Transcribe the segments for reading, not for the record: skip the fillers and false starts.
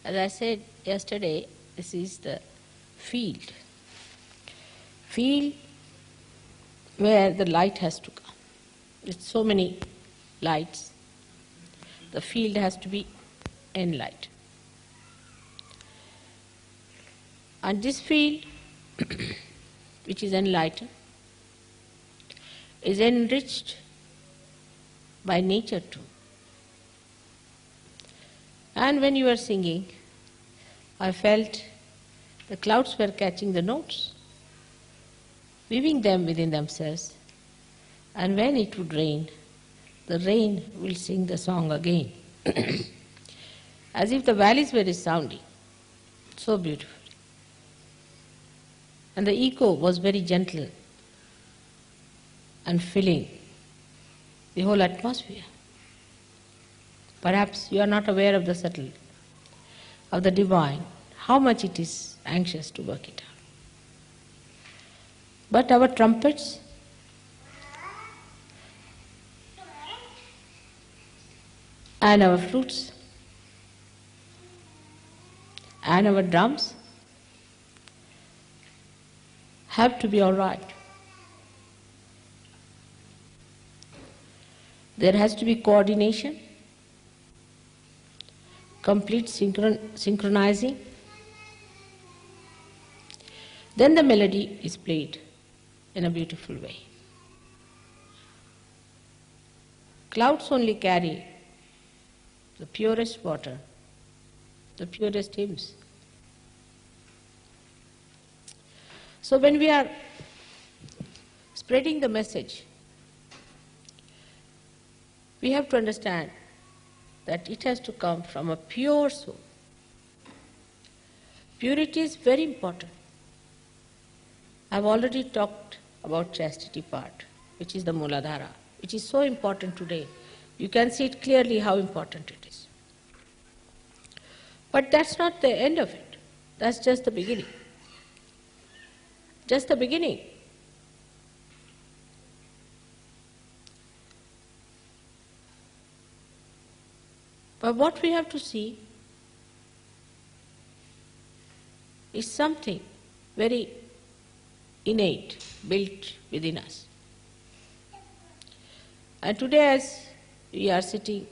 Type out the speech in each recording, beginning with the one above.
As I said yesterday, this is the field. Field where the light has to come. With so many lights, the field has to be enlightened. And this field, which is enlightened, is enriched by nature too. And when you were singing, I felt the clouds were catching the notes, weaving them within themselves, and when it would rain, the rain will sing the song again, as if the valleys were resounding, so beautifully. And the echo was very gentle and filling the whole atmosphere. Perhaps you are not aware of the subtlety of the divine, how much it is anxious to work it out. But our trumpets and our flutes and our drums have to be all right. There has to be coordination, complete synchronizing. Then the melody is played in a beautiful way. Clouds only carry the purest water, the purest hymns. So when we are spreading the message, we have to understand that it has to come from a pure soul. Purity is very important. I've already talked about chastity part, which is the Mooladhara, which is so important today. You can see it clearly how important it is. But that's not the end of it. That's just the beginning. Just the beginning. But what we have to see is something very innate, built within us. And today, as we are sitting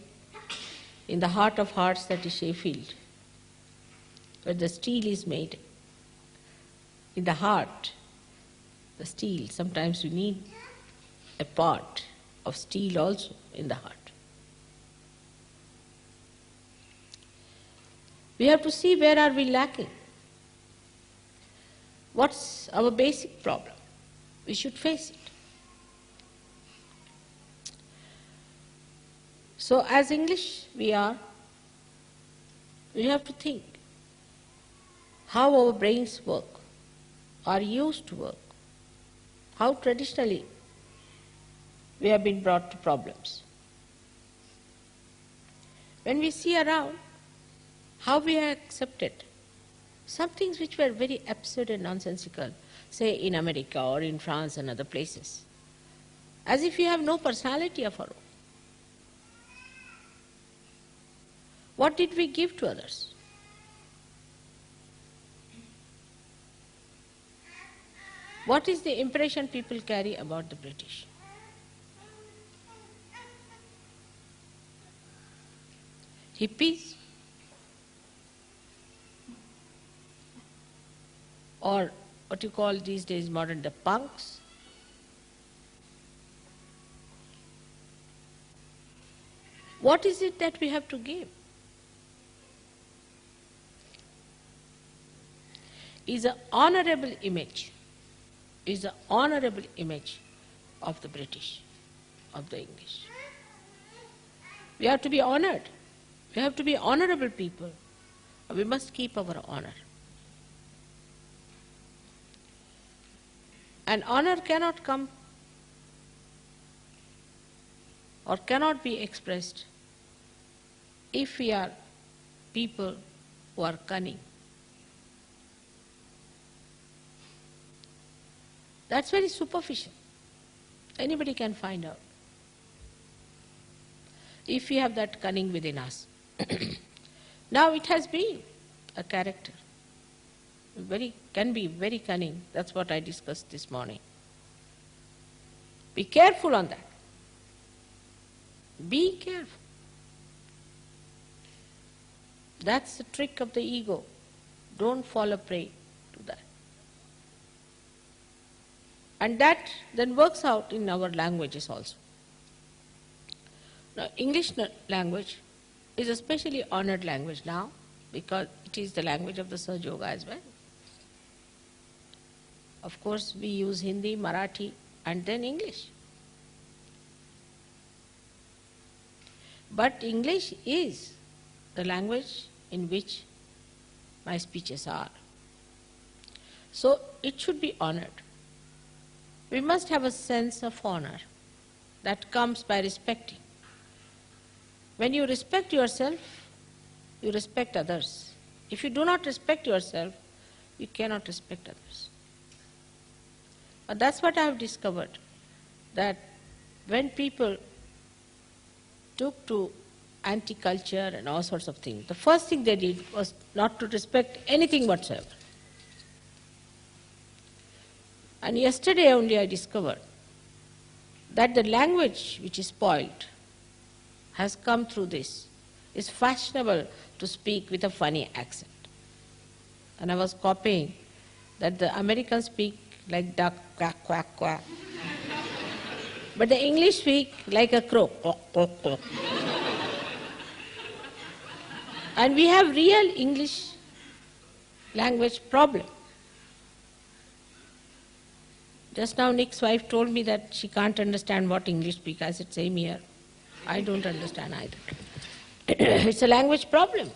in the heart of hearts, that is Sheffield, where the steel is made, in the heart, the steel, sometimes you need a part of steel also in the heart. We have to see where are we lacking. What's our basic problem? We should face it. So as English we have to think how our brains work, are used to work, how traditionally we have been brought to problems. When we see around, how we are accepted some things which were very absurd and nonsensical, say in America or in France and other places, as if we have no personality of our own. What did we give to others? What is the impression people carry about the British? Hippies? Or what you call these days modern the punks? What is it that we have to give? Is an honorable image, of the British, of the English. We have to be honored. We have to be honorable people. We must keep our honor. And honor cannot come or cannot be expressed if we are people who are cunning. That's very superficial. Anybody can find out if we have that cunning within us. Now it has been a character. Can be very cunning. That's what I discussed this morning. Be careful on that. Be careful. That's the trick of the ego. Don't fall a prey to that. And that then works out in our languages also. Now, English language is a specially honored language now because it is the language of the Sahaja Yoga as well. Of course, we use Hindi, Marathi, and then English. But English is the language in which my speeches are. So it should be honored. We must have a sense of honor that comes by respecting. When you respect yourself, you respect others. If you do not respect yourself, you cannot respect others. But that's what I have discovered, that when people took to anti-culture and all sorts of things, the first thing they did was not to respect anything whatsoever. And yesterday only I discovered that the language which is spoiled has come through this. It's fashionable to speak with a funny accent. And I was copying that the Americans speak like duck, quack, quack, quack. But the English speak like a crow, quack, quack, quack. And we have real English language problem. Just now Nick's wife told me that she can't understand what English speak. I said, same here. I don't understand either. It's a language problem.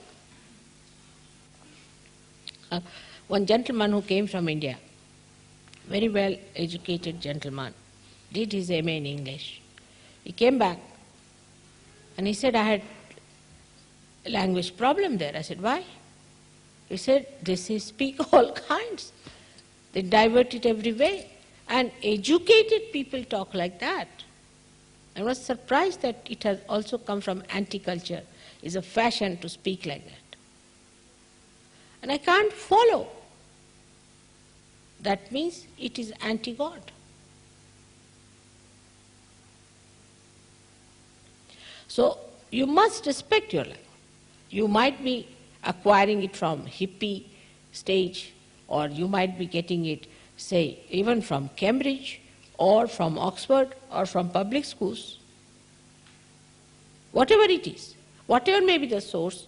One gentleman who came from India, very well educated gentleman, did his MA in English. He came back and he said, I had a language problem there. I said, why? He said, they speak all kinds. They divert it every way. And educated people talk like that. I was surprised that it has also come from anti-culture. It's a fashion to speak like that. And I can't follow. That means it is anti-God. So you must respect your language. You might be acquiring it from hippie stage, or you might be getting it, say, even from Cambridge, or from Oxford, or from public schools. Whatever it is, whatever may be the source,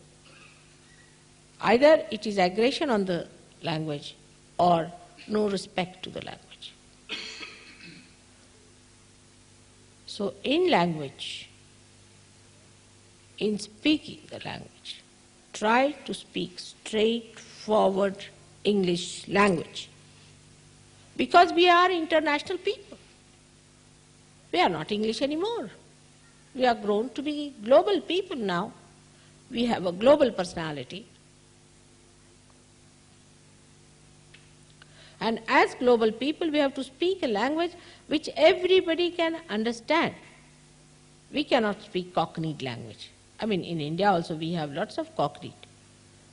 either it is aggression on the language or no respect to the language. So in language, in speaking the language, try to speak straightforward English language. Because we are international people. We are not English anymore. We are grown to be global people now. We have a global personality. And as global people, we have to speak a language which everybody can understand. We cannot speak cockneyed language. I mean, in India also we have lots of cockneyed.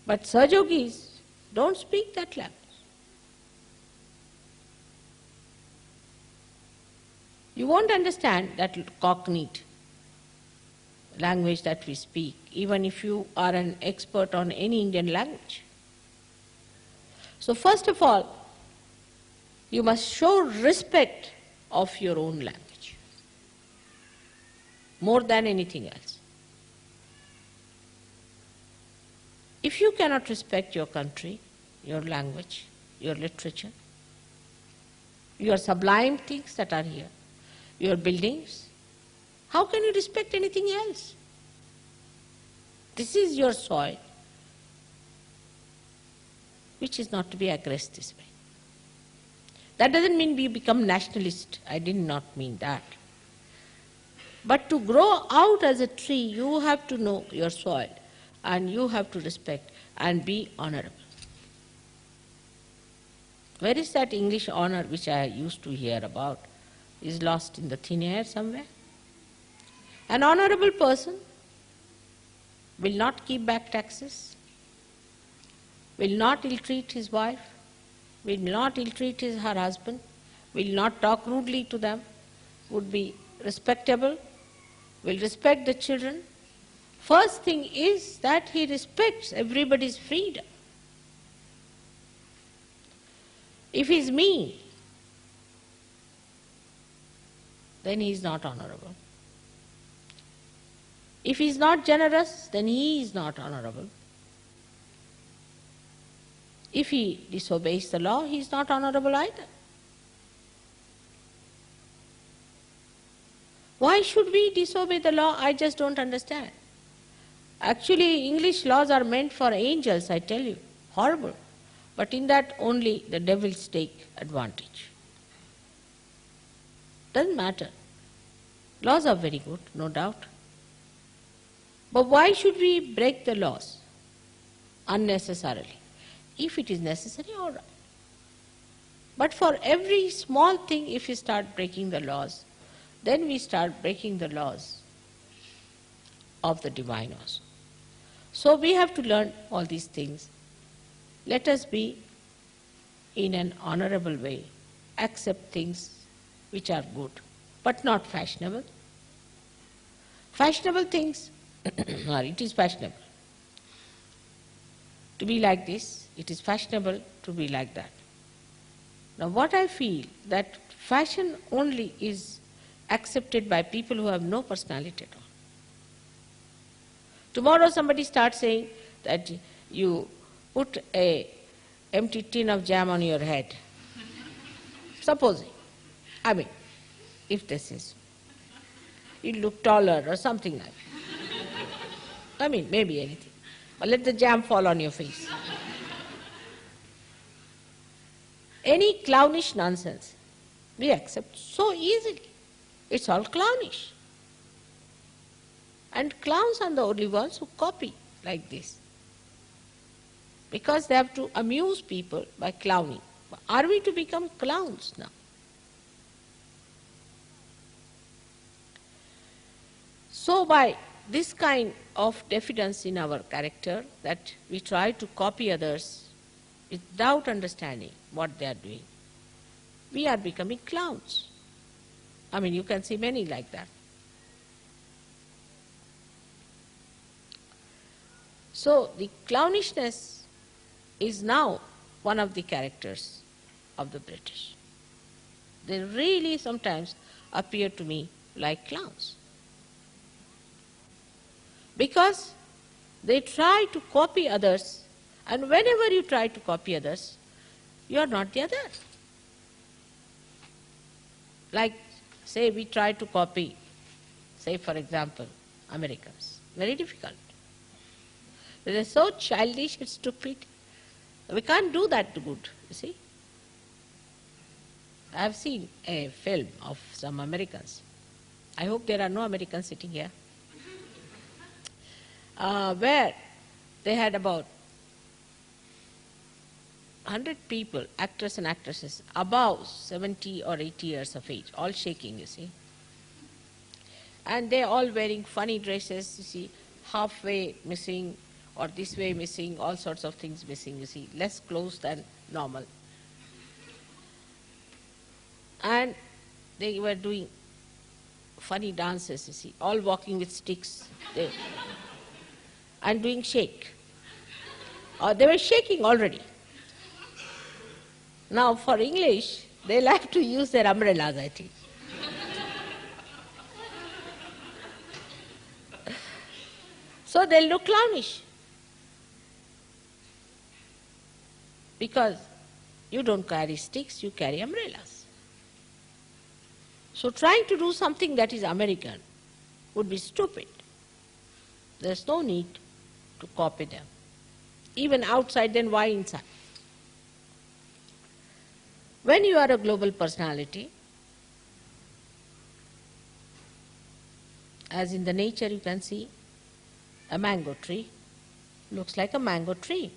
But Sahaja Yogis don't speak that language. You won't understand that cockneyed language that we speak, even if you are an expert on any Indian language. So first of all, you must show respect of your own language, more than anything else. If you cannot respect your country, your language, your literature, your sublime things that are here, your buildings, how can you respect anything else? This is your soil, which is not to be aggressed this way. That doesn't mean we become nationalist. I did not mean that. But to grow out as a tree, you have to know your soil, and you have to respect and be honorable. Where is that English honor which I used to hear about? Is lost in the thin air somewhere. An honorable person will not keep back taxes, will not ill-treat his wife, will not ill-treat her husband, will not talk rudely to them, would be respectable, will respect the children. First thing is that he respects everybody's freedom. If he is mean, then he is not honorable. If he is not generous, then he is not honorable. If he disobeys the law, he is not honorable either. Why should we disobey the law? I just don't understand. Actually, English laws are meant for angels, I tell you. Horrible. But in that only the devils take advantage. Doesn't matter. Laws are very good, no doubt. But why should we break the laws unnecessarily? If it is necessary, all right. But for every small thing, if we start breaking the laws, then we start breaking the laws of the divine also. So we have to learn all these things. Let us be in an honorable way, accept things which are good, but not fashionable. Fashionable things, it is fashionable to be like this, it is fashionable to be like that. Now what I feel, that fashion only is accepted by people who have no personality at all. Tomorrow somebody starts saying that you put an empty tin of jam on your head. Supposing, if this is, you look taller or something like that. Maybe anything. But let the jam fall on your face. Any clownish nonsense, we accept so easily. It's all clownish. And clowns are the only ones who copy like this, because they have to amuse people by clowning. Are we to become clowns now? So by this kind of diffidence in our character, that we try to copy others without understanding what they are doing, we are becoming clowns. You can see many like that. So the clownishness is now one of the characters of the British. They really sometimes appear to me like clowns, because they try to copy others, and whenever you try to copy others, you are not the other. Like, say we try to copy, say for example, Americans. Very difficult. They are so childish and stupid. We can't do that good, you see. I have seen a film of some Americans. I hope there are no Americans sitting here. Where they had about 100 people, actors and actresses, above 70 or 80 years of age, all shaking, you see. And they all wearing funny dresses, you see, halfway missing, or this way missing, all sorts of things missing, you see, less clothes than normal. And they were doing funny dances, you see, all walking with sticks, and doing shake. They were shaking already. Now for English, they'll have to use their umbrellas, I think. So they'll look clownish, because you don't carry sticks, you carry umbrellas. So trying to do something that is American would be stupid. There's no need to copy them. Even outside, then why inside? When you are a global personality, as in the nature you can see, a mango tree looks like a mango tree.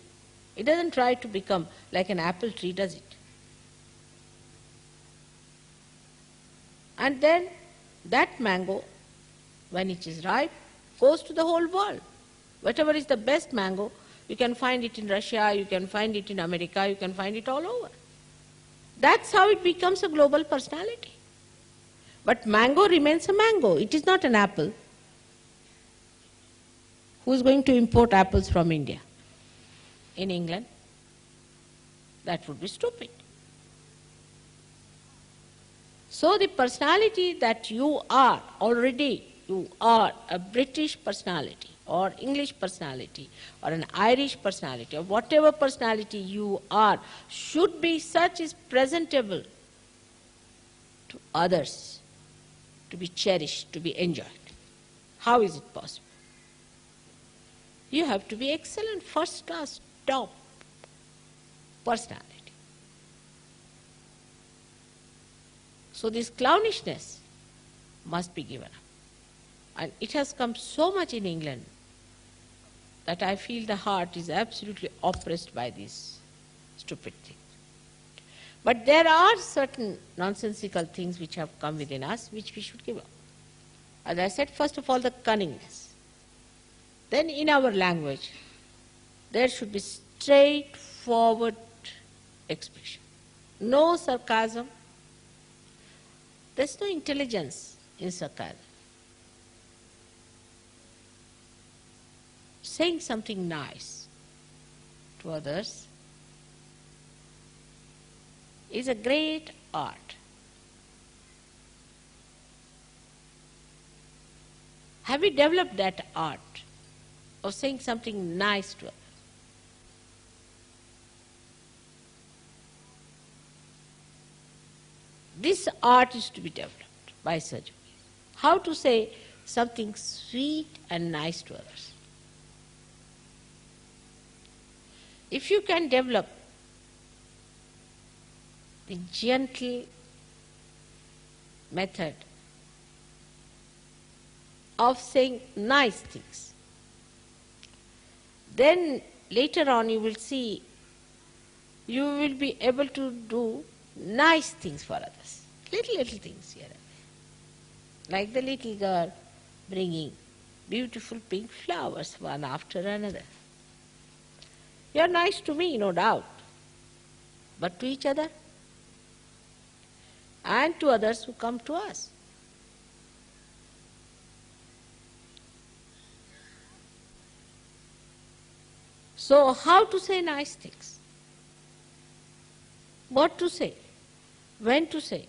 It doesn't try to become like an apple tree, does it? And then that mango, when it is ripe, goes to the whole world. Whatever is the best mango You can find it in Russia, you can find it in America, you can find it all over. That's how it becomes a global personality. But mango remains a mango. It is not an apple. Who is going to import apples from India? In England? That would be stupid. So the personality that you are already, you are a British personality or English personality or an Irish personality or whatever personality you are should be such as presentable to others, to be cherished, to be enjoyed. How is it possible? You have to be excellent, first class, top personality. So this clownishness must be given up. And it has come so much in England that I feel the heart is absolutely oppressed by these stupid things. But there are certain nonsensical things which have come within us which we should give up. As I said, first of all, the cunningness. Then in our language, there should be straightforward expression. No sarcasm. There's no intelligence in sarcasm. Saying something nice to others is a great art. Have we developed that art of saying something nice to others? This art is to be developed by such ways. How to say something sweet and nice to others. If you can develop the gentle method of saying nice things, then later on you will see you will be able to do nice things for others. Little things here and there. Like the little girl bringing beautiful pink flowers one after another. You are nice to me, no doubt, but to each other and to others who come to us. So how to say nice things? What to say? When to say?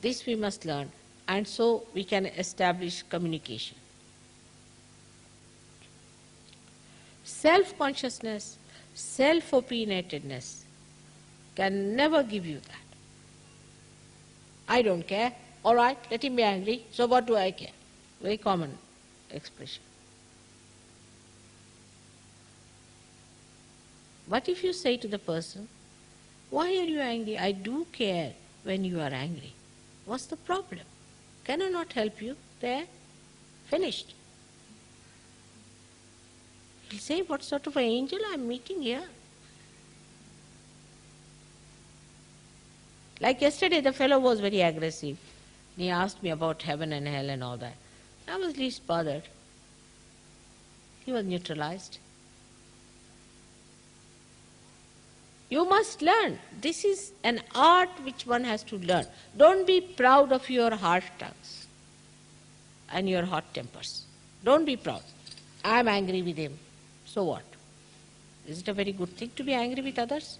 This we must learn, and so we can establish communication. Self-consciousness, self-opinionatedness can never give you that. I don't care. All right, let him be angry. So what do I care? Very common expression. But if you say to the person, why are you angry? I do care when you are angry. What's the problem? Can I not help you? There, finished. He'll say, what sort of an angel I'm meeting here? Like yesterday, the fellow was very aggressive. He asked me about heaven and hell and all that. I was least bothered. He was neutralized. You must learn. This is an art which one has to learn. Don't be proud of your harsh tongues and your hot tempers. Don't be proud. I am angry with him. So what? Is it a very good thing to be angry with others?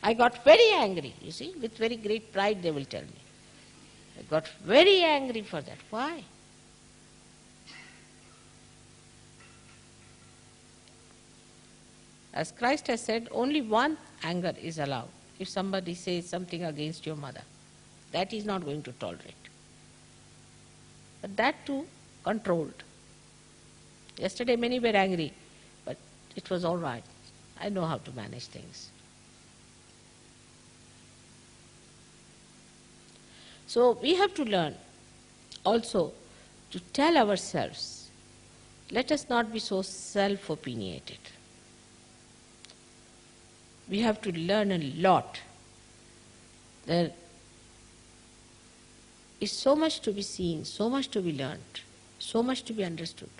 I got very angry, you see, with very great pride they will tell me. I got very angry for that. Why? As Christ has said, only one anger is allowed. If somebody says something against your mother, that is not going to tolerate. But that too controlled. Yesterday many were angry, but it was all right. I know how to manage things. So we have to learn also to tell ourselves, let us not be so self-opinionated. We have to learn a lot. There is so much to be seen, so much to be learned, so much to be understood.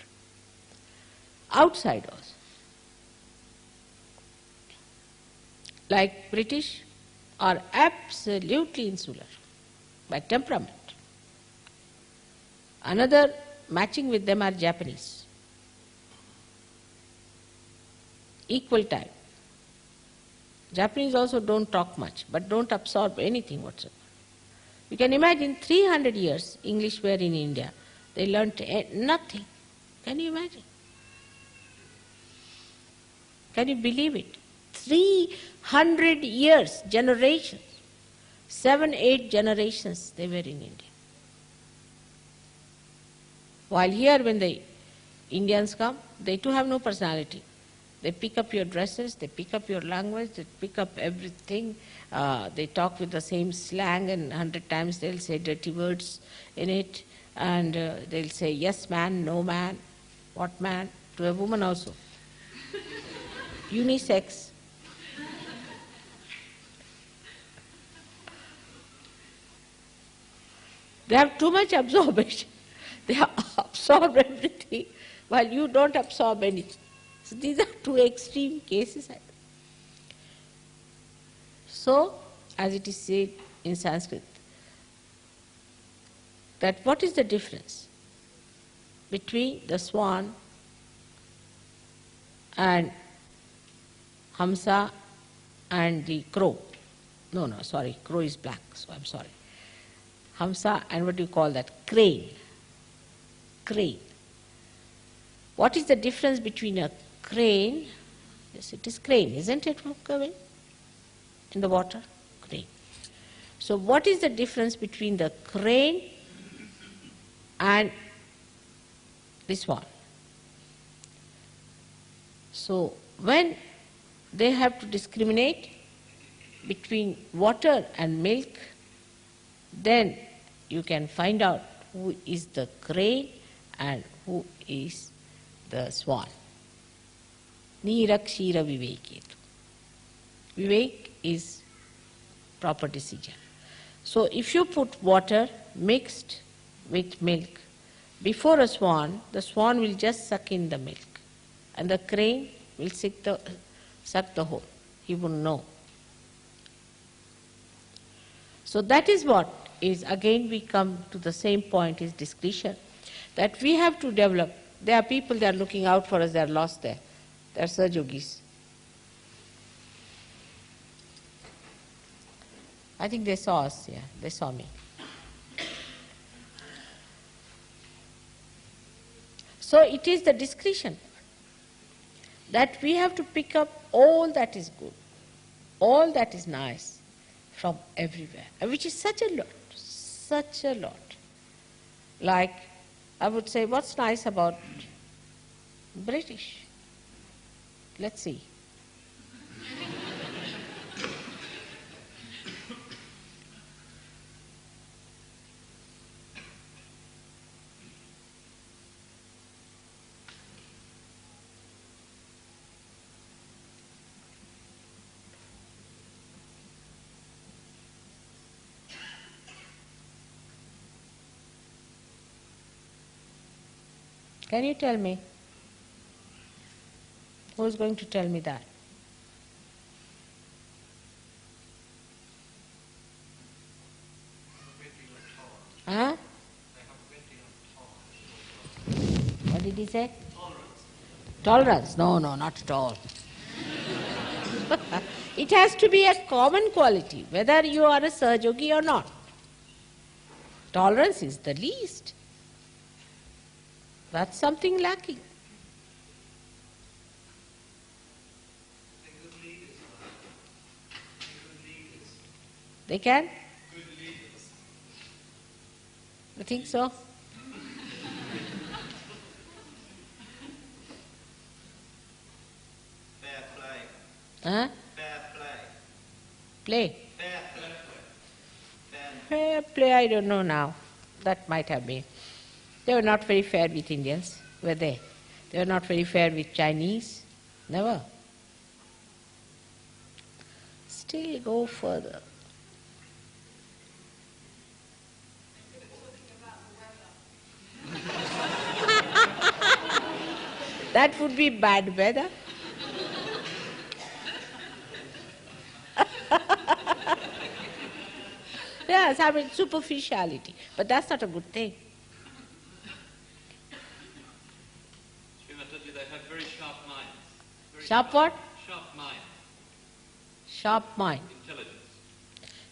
Outside us. like British, are absolutely insular by temperament. Another matching with them are Japanese. Equal type. Japanese also don't talk much, but don't absorb anything whatsoever. You can imagine 300 years English were in India. They learnt nothing. Can you imagine? Can you believe it? 300 years, generations. 7, 8 generations they were in India. While here when the Indians come, they too have no personality. They pick up your dresses, they pick up your language, they pick up everything. They talk with the same slang, and 100 times they'll say dirty words in it. And they'll say yes man, no man, what man, to a woman also. Unisex. They have too much absorption. They absorb everything while you don't absorb anything. So these are two extreme cases. So, as it is said in Sanskrit, that what is the difference between the swan and Hamsa and the crow? No, sorry, crow is black, so I'm sorry. Hamsa and what do you call that? Crane. Crane. What is the difference between a crane? Yes, it is crane, isn't it, Kevin? In the water? Crane. So what is the difference between the crane and this one? So when they have to discriminate between water and milk, then you can find out who is the crane and who is the swan. Nirakshira viveketu. Vivek is proper decision. So if you put water mixed with milk before a swan, the swan will just suck in the milk and the crane will suck the whole. He won't know. So that is what is, again we come to the same point, is discretion. That we have to develop. There are people, they are looking out for us, they are lost there. They are Sahajogis. I think they saw us, yeah, they saw me. So it is the discretion that we have to pick up all that is good, all that is nice from everywhere, which is such a lot, such a lot. Like, I would say, what's nice about British? Let's see. Can you tell me? Who is going to tell me that? Huh? What did he say? Tolerance. No, not at all. It has to be a common quality, whether you are a Sahajogi or not. Tolerance is the least. That's something lacking. They can? You think so? Fair play. Huh? Fair play. Play? Fair play. Fair play, I don't know now. That might have been. They were not very fair with Indians, were they? They were not very fair with Chinese. Never. Still go further. That would be bad weather. Yes, I mean superficiality, but that's not a good thing. Srimataji, they have very sharp minds. Very Sharp what? Sharp mind, Sharp mind. intelligence.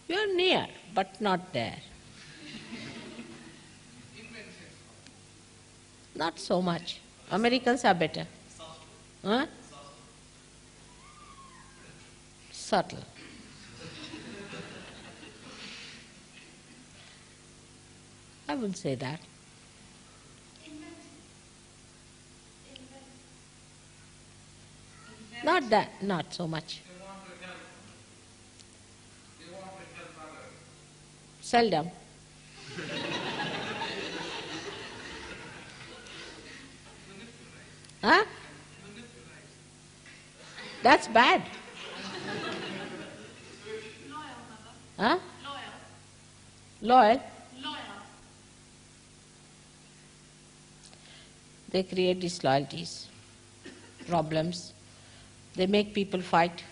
You're near, but not there. Not so much. Americans are better. Huh? Subtle. I wouldn't say that. Not that, not so much. Seldom. Huh? That's bad. Huh? Loyal? They create disloyalties, problems. They make people fight.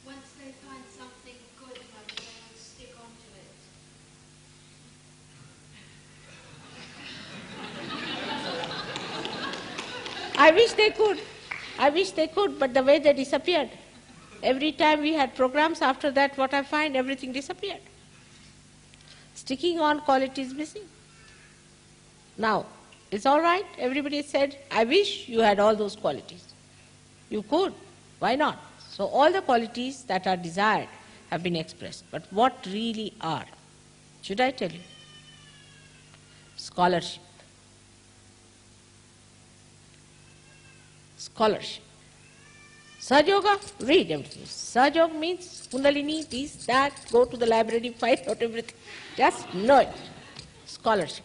Once they find something good about it, they will stick onto it. I wish they could. I wish they could, but the way they disappeared. Every time we had programs after that, what I find, everything disappeared. Sticking on quality is missing. Now, it's all right. Everybody said, I wish you had all those qualities. You could. Why not? So all the qualities that are desired have been expressed. But what really are? Should I tell you? Scholarship. Scholarship. Sahaja Yoga, read everything. Sahaja Yoga means Kundalini, this, that, go to the library, find out everything. Just know it. Scholarship.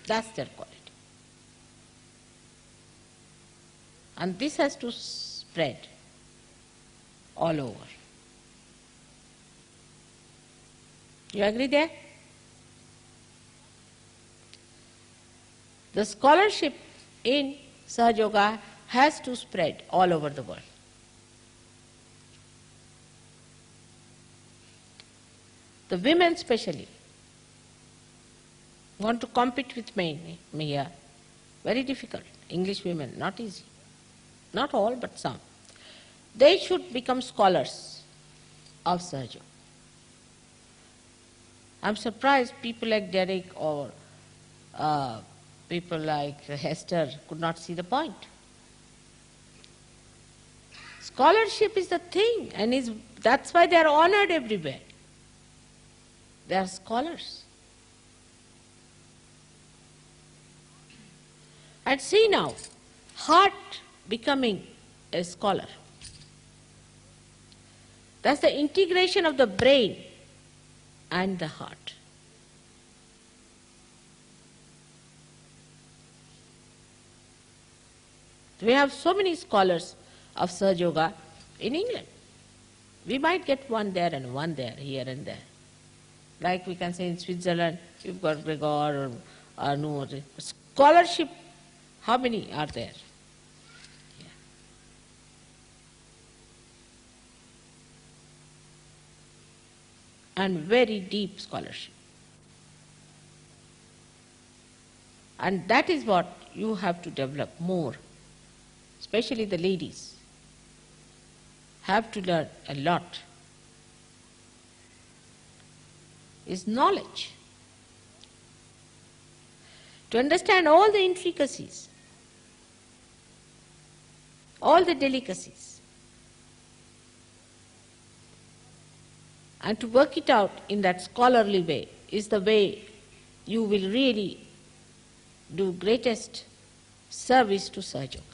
That's their quality. And this has to spread all over. You agree there? The scholarship in Sahaja Yoga has to spread all over the world. The women especially want to compete with me here. Very difficult. English women, not easy. Not all, but some. They should become scholars of Sahaja Yoga. I'm surprised people like Derek or people like Hester could not see the point. Scholarship is the thing, and that's why they are honored everywhere. They are scholars. And see now, heart becoming a scholar. That's the integration of the brain and the heart. We have so many scholars of Sahaja Yoga in England. We might get one there and one there, here and there. Like we can say in Switzerland, you've got Gregor or no. Scholarship, how many are there? Yeah. And very deep scholarship. And that is what you have to develop more. Especially the ladies have to learn a lot, is knowledge. To understand all the intricacies, all the delicacies, and to work it out in that scholarly way is the way you will really do greatest service to Sahaja Yoga.